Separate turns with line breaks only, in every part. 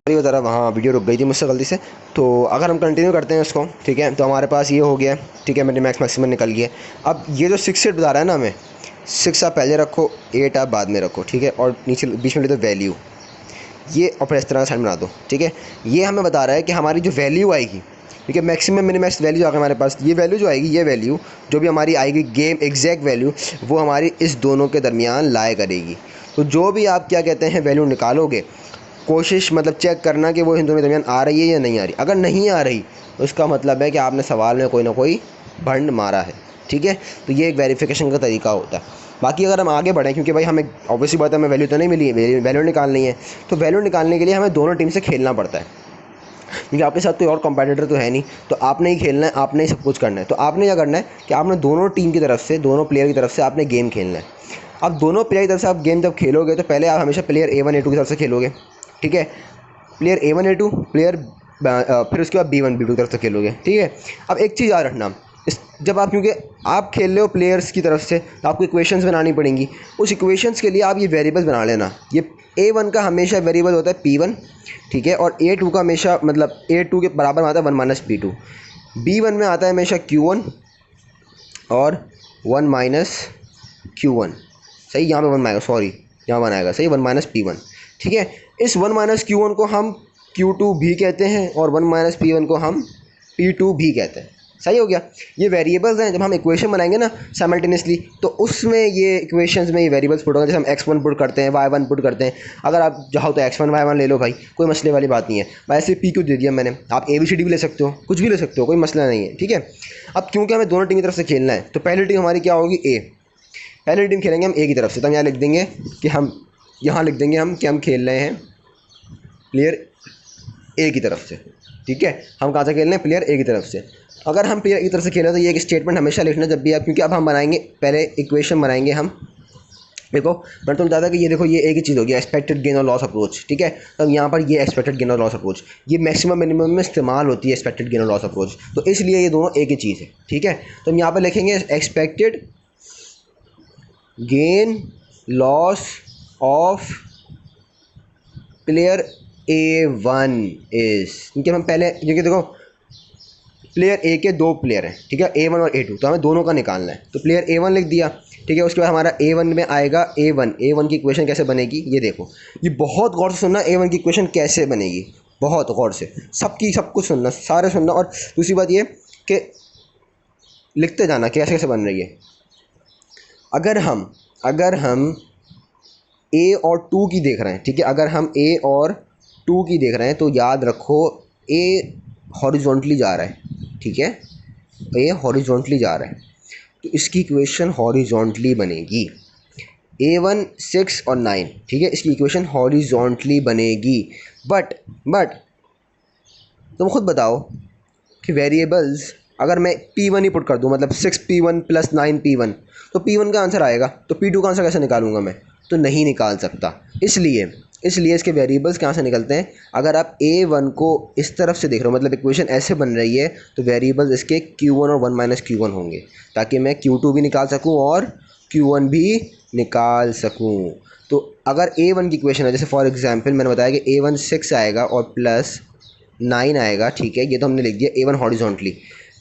Sorry बता रहा, हाँ वीडियो रुक गई थी मुझसे गलती से। तो अगर हम कंटिन्यू करते हैं इसको, ठीक है, तो हमारे पास ये हो गया, ठीक है, मैंने मैक्सिमम निकल गया। अब ये जो 6 सेट बता रहा है ना हमें, 6 आप पहले रखो, 8 आप बाद में रखो, ठीक है, और नीचे बीच में ले दो वैल्यू, ये और फिर इस तरह साइड बना दो, ठीक है। ये हमें बता रहा है कि हमारी जो वैल्यू आएगी, ठीक है, मैक्सिमम मिनिमैक्स वैल्यू आएगा हमारे पास, ये वैल्यू जो आएगी, ये वैल्यू जो भी हमारी आएगी गेम एग्जैक्ट वैल्यू, वो हमारी इस दोनों के दरमियान लाया करेगी। तो जो भी आप क्या कहते हैं वैल्यू निकालोगे, कोशिश मतलब चेक करना कि वो इन दोनों के दरमियान आ रही है या नहीं आ रही। अगर नहीं आ रही तो इसका मतलब है कि आपने सवाल में कोई ना कोई भंड मारा है, ठीक है। तो ये एक वेरिफिकेशन का तरीका होता है। बाकी अगर हम आगे बढ़ें, क्योंकि भाई हमें ऑब्वियसली बात है, हमें वैल्यू तो नहीं मिली है, वैल्यू निकालनी है, तो वैल्यू निकालने के लिए हमें दोनों टीम से खेलना पड़ता है, क्योंकि आपके साथ कोई और कंपेटिटर तो है नहीं, तो आपने ही खेलना है, आपने ही सब कुछ करना है। तो आपने क्या करना है कि आपने दोनों टीम की तरफ से, दोनों प्लेयर की तरफ से आपने गेम खेलना है। अब दोनों प्लेयर की तरफ से आप गेम जब खेलोगे तो पहले आप हमेशा प्लेयर A1 A2 की तरफ से खेलोगे, ठीक है, प्लेयर A1 A2 प्लेयर फिर उसके बाद B1 B2 की तरफ से खेलोगे, ठीक है। अब एक चीज़ याद रखना, इस जब आप, क्योंकि आप खेल रहे हो प्लेयर्स की तरफ से, तो आपको इक्वेशंस बनानी पड़ेंगी। उस इक्वेशंस के लिए आप ये वेरिएबल्स बना लेना। ये A1 का हमेशा वेरिएबल होता है P1, ठीक है, और A2 का हमेशा मतलब A2 के बराबर में आता है 1 माइनस P2। B1 में आता है हमेशा Q1 और 1 माइनस Q1, सही, यहाँ पे 1 माइनस, सॉरी यहाँ 1 आएगा, सही, 1 माइनस P1, ठीक है। इस 1 माइनस Q1 को हम Q2 भी कहते हैं और 1 माइनस P1 को हम P2 भी कहते हैं, सही हो गया। ये वेरिएबल्स हैं, जब हम इक्वेशन बनाएंगे ना साइमल्टेनियसली, तो उसमें ये इक्वेशंस में ये वेरिएबल्स पुट होंगे। जैसे हम x1 पुट करते हैं, y1 पुट करते हैं, अगर आप चाहो तो x1 y1 ले लो भाई, कोई मसले वाली बात नहीं है। वैसे p क्यों दे दिया मैंने, आप ABCD भी ले सकते हो, कुछ भी ले सकते हो, कोई मसला नहीं है, ठीक है। अब क्योंकि हमें दोनों टीम की तरफ से खेलना है, तो पहली टीम हमारी क्या होगी, A। पहली टीम खेलेंगे हम A की तरफ से, तो हम यहाँ लिख देंगे कि हम यहाँ लिख देंगे हम कि हम खेल रहे हैं प्लेयर A की तरफ से, ठीक है। हम कहाँ से खेल रहे हैं, प्लेयर A की तरफ से। अगर हम प्लेयर A की तरफ से खेल रहे हैं तो ये एक स्टेटमेंट हमेशा लिखना जब भी आप, क्योंकि अब हम बनाएंगे पहले इक्वेशन बनाएंगे हम। देखो मैंने तो बताया था कि ये देखो, ये एक ही चीज़ होगी, एक्सपेक्टेड गेन और लॉस अप्रोच, ठीक है। तो यहाँ पर ये एक्सपेक्टेड गेन और लॉस अप्रोच, ये मैक्सिमम मिनिमम में इस्तेमाल होती है एक्सपेक्टेड गेन और लॉस अप्रोच, तो इसलिए ये दोनों एक ही चीज़ है, ठीक है। तो हम यहाँ पर लिखेंगे expected gain loss of player A1 is, क्योंकि हम पहले, क्योंकि देखो प्लेयर A के 2 प्लेयर हैं, ठीक है, A1 और A2, तो हमें दोनों का निकालना है। तो प्लेयर A1 लिख दिया, ठीक है। उसके बाद हमारा A1 में आएगा A1 की इक्वेशन कैसे बनेगी ये देखो, ये बहुत गौर से सुनना, A1 की इक्वेशन कैसे बनेगी, बहुत गौर से, सबकी सब कुछ सुनना, सारे सुनना। और दूसरी बात ये कि लिखते जाना कैसे कैसे बन रही है। अगर हम A और 2 की देख रहे हैं, ठीक है, अगर हम A और 2 की देख रहे हैं तो याद रखो A हॉरिजॉन्टली जा रहा है, ठीक है, A हॉरिजॉन्टली जा रहा है, तो इसकी इक्वेशन हॉरिजॉन्टली बनेगी। A1 6 और 9, ठीक है, इसकी इक्वेशन हॉरिजॉन्टली बनेगी। बट तुम खुद बताओ कि वेरिएबल्स अगर मैं P1 ही पुट कर दूं, मतलब 6P1 प्लस 9P1, तो P1 का आंसर आएगा, तो P2 का आंसर कैसे निकालूंगा मैं, तो नहीं निकाल सकता। इसलिए इसके वेरिएबल्स कहाँ से निकलते हैं, अगर आप A1 को इस तरफ से देख रहे हो, मतलब इक्वेशन ऐसे बन रही है, तो वेरिएबल्स इसके Q1 और 1 माइनस Q1 होंगे, ताकि मैं Q2 भी निकाल सकूँ और Q1 भी निकाल सकूँ। तो अगर A1 की इक्वेशन है, जैसे फॉर एग्जांपल मैंने बताया कि A1 6 आएगा और प्लस 9 आएगा, ठीक है, ये तो हमने लिख दिया A1 हॉरिजॉन्टली।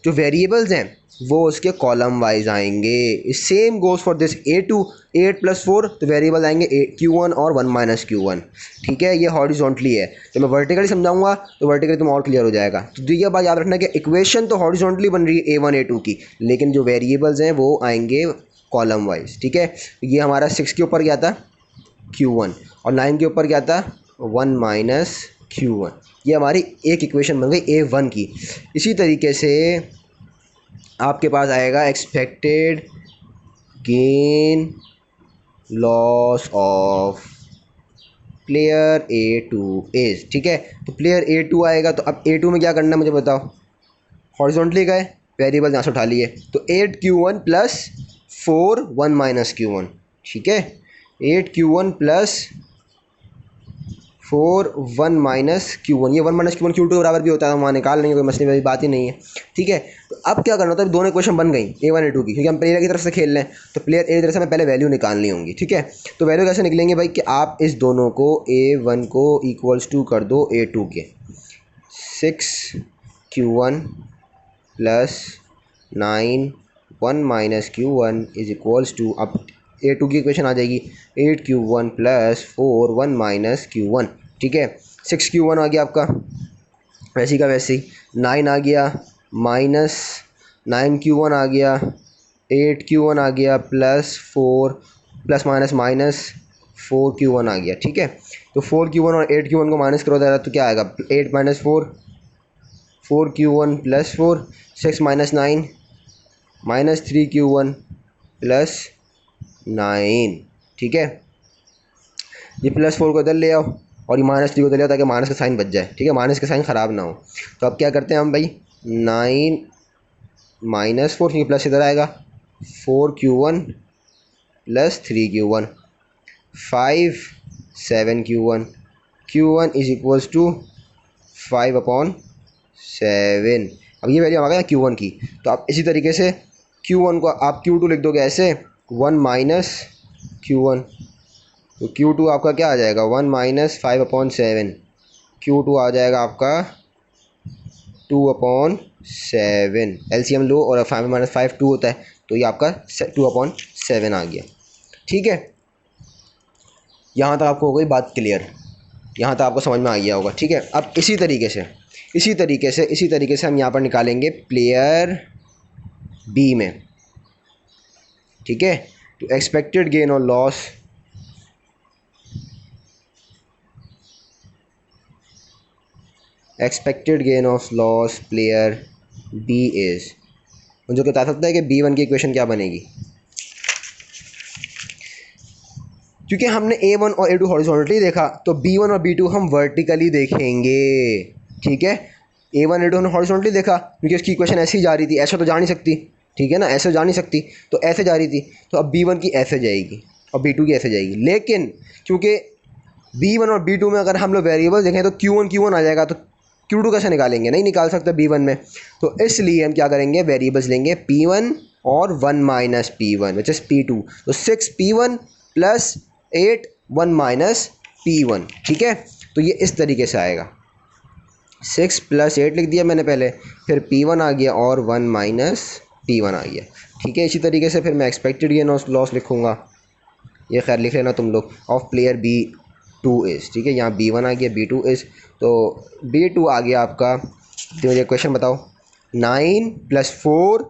जो वेरिएबल्स हैं वो उसके कॉलम वाइज आएंगे। Same goes for this A2, 8 plus 4, तो वेरिएबल आएंगे Q1 और 1 माइनस Q1, ठीक है, ये हॉरिजॉन्टली है। तो मैं वर्टिकली समझाऊंगा तो वर्टिकली तुम और क्लियर हो जाएगा। तो ये बात याद रखना कि इक्वेशन तो हॉरिजॉन्टली बन रही है A1 A2 की, लेकिन जो वेरिएबल्स हैं वो आएंगे कॉलम वाइज, ठीक है। ये हमारा 6 के ऊपर क्या था, Q1, और 9 के ऊपर क्या था, 1 माइनस Q1। ये हमारी एक इक्वेशन बन गई A1 की। इसी तरीके से आपके पास आएगा expected gain loss of player A2 is, ठीक है। तो प्लेयर A2 आएगा, तो अब A2 में क्या करना है मुझे बताओ, हॉरिजॉन्टली गए, वेरिएबल यहाँ से उठा लिए, तो 8Q1 प्लस 4 1 माइनस Q1, ठीक है, 8Q1 प्लस 1 माइनस Q1, ये 1 माइनस Q1 Q2 के बराबर भी होता है, वहाँ निकाल लेंगे, कोई मसले वाली बात ही नहीं है। ठीक है, तो अब क्या करना होता है, दोनों इक्वेशन बन गई A1 A2 की, क्योंकि हम प्लेयर की तरफ से खेल रहे हैं तो प्लेयर A की तरफ से हमें पहले वैल्यू निकालनी होंगी। ठीक है, तो वैल्यू कैसे निकलेंगे भाई कि आप इस दोनों को A1 को इक्वल्स टू कर दो A2 के, 6Q1 plus 9 1 minus Q1 is equals to, अब A2 की इक्वेशन आ जाएगी 8Q1 प्लस 4 1 माइनस Q1। ठीक है, 6Q1 आ गया आपका वैसे का वैसे ही, 9 आ गया माइनस 9Q1 आ गया, 8Q1 आ गया plus 4 plus minus minus 4Q1 आ गया। ठीक है, तो 4Q1 और 8Q1 को माइनस करो ज़्यादा तो क्या आएगा, 8 minus 4 4Q1 plus 4, 6 minus 9 minus 3Q1 plus 9। ठीक है, ये प्लस 4 को इधर ले आओ और ये माइनस 3 को इधर ले आओ ताकि माइनस का साइन बच जाए। ठीक है, माइनस का साइन ख़राब ना हो। तो अब क्या करते हैं हम भाई, 9 माइनस 4 क्योंकि प्लस इधर आएगा, 4Q1 plus 3Q1, 5 7Q1, Q1 is equals to 5/7। अब ये वैल्यू आ गया Q1 की, तो आप इसी तरीके से Q1 को आप Q2 लिख दोगे ऐसे, 1 माइनस Q1, तो Q2 आपका क्या आ जाएगा, 1 माइनस 5/7, Q2 आ जाएगा आपका 2/7। LCM लो और 5 माइनस 5 2 होता है, तो ये आपका 2/7 आ गया। ठीक है, यहाँ तक आपको हो गई बात क्लियर, यहाँ तक आपको समझ में आ गया होगा। ठीक है, अब इसी तरीके से हम यहाँ पर निकालेंगे प्लेयर बी में। ठीक है, तो एक्सपेक्टेड गेन और loss, expected gain of loss player B is, मुझे बता सकता है कि B1 की इक्वेशन क्या बनेगी, क्योंकि हमने A1 और A2 हॉरिजॉन्टली देखा तो B1 और B2 हम वर्टिकली देखेंगे। ठीक है, A1 A2 हमने हॉरिजॉन्टली देखा क्योंकि उसकी इक्वेशन ऐसे ही जा रही थी, ऐसे तो जा नहीं सकती। ठीक है ना, ऐसे जा नहीं सकती तो ऐसे जा रही थी, तो अब B1 की ऐसे जाएगी और B2 की ऐसे जाएगी। लेकिन क्योंकि B1 और B2 में अगर हम लोग वेरिएबल देखें तो Q1 आ जाएगा, तो Q2 कैसे निकालेंगे, नहीं निकाल सकते B1 में। तो इसलिए हम क्या करेंगे, वेरिएबल्स लेंगे P1 और 1 minus P1 which is P2, तो 6P1 प्लस 8 1 माइनस P1। ठीक है, तो ये इस तरीके से आएगा, 6 प्लस 8 लिख दिया मैंने पहले, फिर P1 आ गया और 1 माइनस P1 आ गया। ठीक है, इसी तरीके से फिर मैं एक्सपेक्टेड गेन और लॉस लिखूँगा, ये खैर लिख लेना तुम लोग, ऑफ प्लेयर B2 इज़। ठीक है, यहाँ B1 आ गया, B2 इज़, तो B2 आ गया आपका, तो मुझे क्वेश्चन बताओ, 9 प्लस 4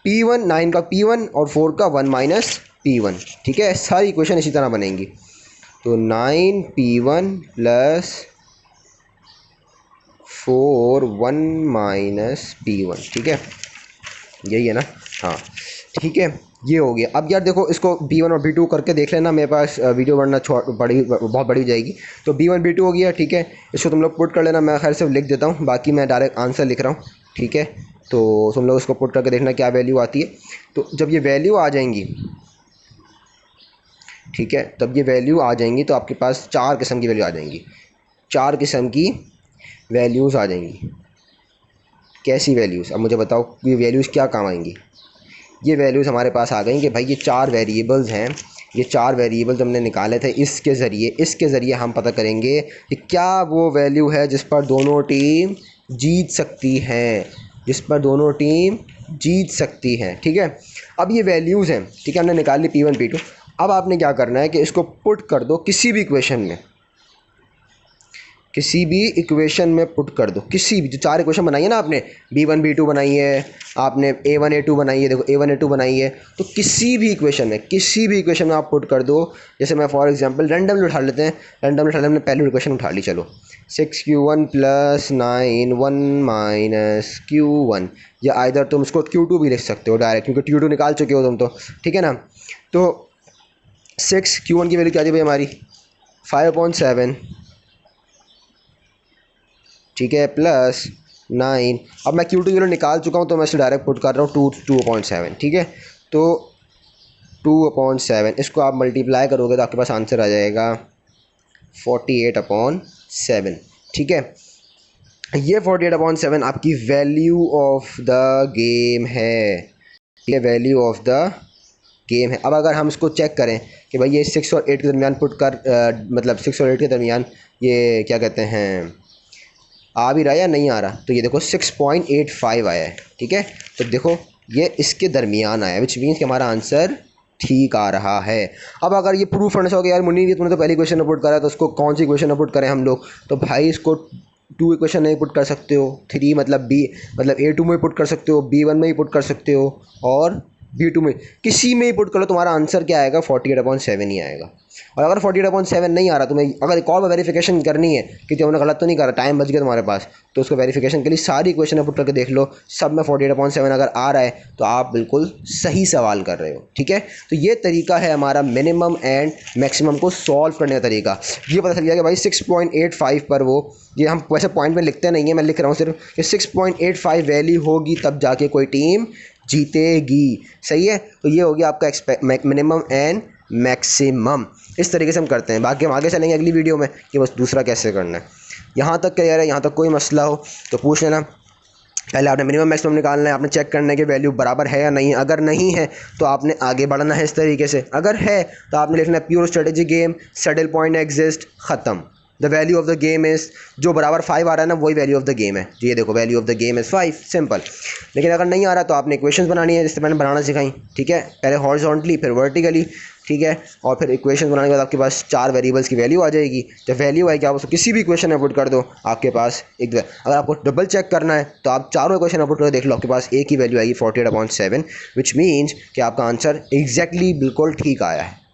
P1, 9 का P1 और 4 का 1 माइनस P1। ठीक है, सारी इक्वेशन इसी तरह बनेंगी, तो 9P1 प्लस 4 1 माइनस P1। ठीक है, यही है ना, हाँ ठीक है, ये हो गया। अब यार देखो, इसको B1 और B2 करके देख लेना, मेरे पास वीडियो बनना बहुत बड़ी हो जाएगी। तो B1 B2 हो गया। ठीक है, इसको तुम लोग पुट कर लेना, मैं खैर सिर्फ लिख देता हूँ, बाकी मैं डायरेक्ट आंसर लिख रहा हूँ। ठीक है, तो तुम लोग इसको पुट करके देखना क्या वैल्यू आती है। तो जब ये वैल्यू आ जाएंगी, ठीक है, तब ये वैल्यू आ जाएंगी तो आपके पास 4 किस्म की वैल्यू आ जाएंगी, 4 किस्म की वैल्यूज़ आ जाएंगी। कैसी वैल्यूज़, अब मुझे बताओ ये वैल्यूज़ क्या काम आएंगी। ये वैल्यूज़ हमारे पास आ गई कि भाई ये 4 वेरिएबल्स हैं, ये 4 वेरिएबल्स हमने निकाले थे, इसके ज़रिए हम पता करेंगे कि क्या वो वैल्यू है जिस पर दोनों टीम जीत सकती हैं, जिस पर दोनों टीम जीत सकती हैं। ठीक है, अब ये वैल्यूज़ हैं, ठीक है, हमने निकाल ली P1 P2। अब आपने क्या करना है कि इसको पुट कर दो किसी भी इक्वेशन में, किसी भी इक्वेशन में पुट कर दो, किसी भी, जो 4 इक्वेशन बनाई है ना आपने, B1 B2 बनाई है आपने, A1 A2 बनाई है, देखो A1 A2 बनाई है, तो किसी भी इक्वेशन में आप पुट कर दो। जैसे मैं फॉर एग्जांपल रैंडमली उठा लेते हैं, हमने पहली इक्वेशन उठा ली, चलो 6Q1 प्लस 9 1 माइनस Q1, या आइदर तुम उसको Q2 भी लिख सकते हो डायरेक्ट, क्योंकि Q2 निकाल चुके हो तुम तो। ठीक है ना, तो 6Q1 की वैल्यू क्या थी भाई हमारी, 5/7। ठीक है, प्लस 9, अब मैं Q2 की वैल्यू निकाल चुका हूँ तो मैं इसे डायरेक्ट पुट कर रहा हूँ 2/7। ठीक है, तो 2/7 इसको आप मल्टीप्लाई करोगे तो आपके पास आंसर आ जाएगा 48/7, ठीक है। ये 48/7 आपकी वैल्यू ऑफ द गेम है, ये वैल्यू ऑफ द गेम है। अब अगर हम इसको चेक करें कि भाई ये 6 और 8 के दरमियान पुट कर मतलब 6 और 8 के दरमियान ये क्या कहते हैं आ भी रहा है या नहीं आ रहा, तो ये देखो 6.85 आया है, ठीक है। तो देखो ये इसके दरमियान आया है, विच मीन्स कि हमारा आंसर ठीक आ रहा है। अब अगर ये प्रूफ करना चाहोगे यार मुन्नी ये तुमने तो पहली क्वेश्चन पुट करा तो उसको कौन सी इक्वेशन पुट करें हम लोग, तो भाई इसको 2 इक्वेशन नहीं पुट कर सकते हो, 3 मतलब बी मतलब A2 में पुट कर सकते हो, B1 में ही पुट कर सकते हो और B2 में, किसी में ही पुट कर लो, तुम्हारा आंसर क्या आएगा 48/7 ही आएगा। और अगर 48/7 नहीं आ रहा, तुम्हें अगर एक और वेरिफिकेशन करनी है कि तुमने गलत तो नहीं करा, टाइम बच गया तुम्हारे पास, तो उसको वेरिफिकेशन के लिए सारी क्वेश्चन पुट करके देख लो, सब में 48/7 अगर आ रहा है तो आप बिल्कुल सही सवाल कर रहे हो, ठीक है। तो ये तरीका है हमारा मिनिमम एंड मैक्सिमम को सॉल्व करने का तरीका। ये पता चल गया कि भाई 6.85 पर वो, ये हम वैसे पॉइंट में लिखते नहीं है, मैं लिख रहा हूँ सिर्फ कि 6.85 वैल्यू होगी तब जाके कोई टीम जीतेगी, सही है। तो ये हो गया आपका मिनिमम एंड मैक्सिमम। इस तरीके से हम करते हैं, बाकी हम आगे चलेंगे अगली वीडियो में कि बस दूसरा कैसे करना है। यहाँ तक क्लियर है, यहाँ तक कोई मसला हो तो पूछ लेना। पहले आपने मिनिमम मैक्सिमम निकालना है, आपने चेक करना है कि वैल्यू बराबर है या नहीं, अगर नहीं है तो आपने आगे बढ़ना है इस तरीके से, अगर है तो आपने लिखना है pure strategy game, saddle point exist, ख़त्म। The value of the game is, जो बराबर 5 आ रहा है ना वही वैल्यू ऑफ द गेम है, ये देखो value of the game is 5, simple. लेकिन अगर नहीं आ रहा तो आपने इक्वेशंस बनानी है, जिससे मैंने बनाना सिखाई, ठीक है। पहले हॉरिजॉन्टली फिर वर्टिकली, ठीक है। और फिर इक्वेशन बनाने के बाद आपके पास 4 वेरिएबल्स की वैल्यू आ जाएगी। जब वैल्यू आएगी आप उसको किसी भी इक्वेशन में पुट कर दो, आपके पास एक, अगर आपको डबल चेक करना है तो आप चारों इक्वेशन में पुट कर देख लो, आपके पास एक ही वैल्यू आएगी 48/7, विच मीन्स कि आपका आंसर एग्जैक्टली बिल्कुल ठीक आया है।